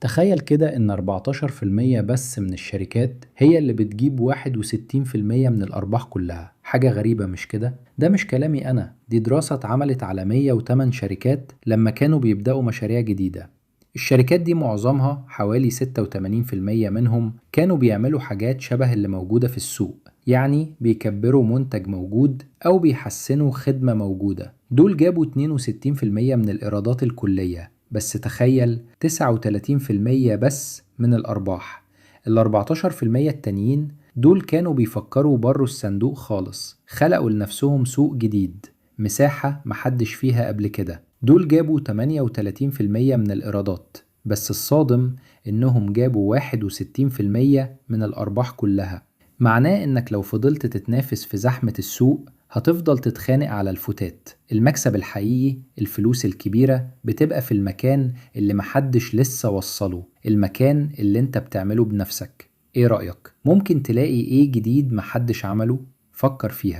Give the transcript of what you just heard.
تخيل كده إن 14% بس من الشركات هي اللي بتجيب 61% من الأرباح كلها. حاجة غريبة مش كده؟ ده مش كلامي أنا، دي دراسة اتعملت على 108 شركات لما كانوا بيبدأوا مشاريع جديدة. الشركات دي معظمها حوالي 86% منهم كانوا بيعملوا حاجات شبه اللي موجودة في السوق، يعني بيكبروا منتج موجود أو بيحسنوا خدمة موجودة. دول جابوا 62% من الإيرادات الكلية، بس تخيل 39% بس من الأرباح. ال 14% التانيين دول كانوا بيفكروا بره الصندوق خالص، خلقوا لنفسهم سوق جديد، مساحة محدش فيها قبل كده. دول جابوا 38% من الإيرادات، بس الصادم إنهم جابوا 61% من الأرباح كلها. معناه إنك لو فضلت تتنافس في زحمة السوق هتفضل تتخانق على الفتات. المكسب الحقيقي، الفلوس الكبيرة، بتبقى في المكان اللي محدش لسه وصله، المكان اللي انت بتعمله بنفسك. ايه رأيك؟ ممكن تلاقي ايه جديد محدش عمله؟ فكر فيها.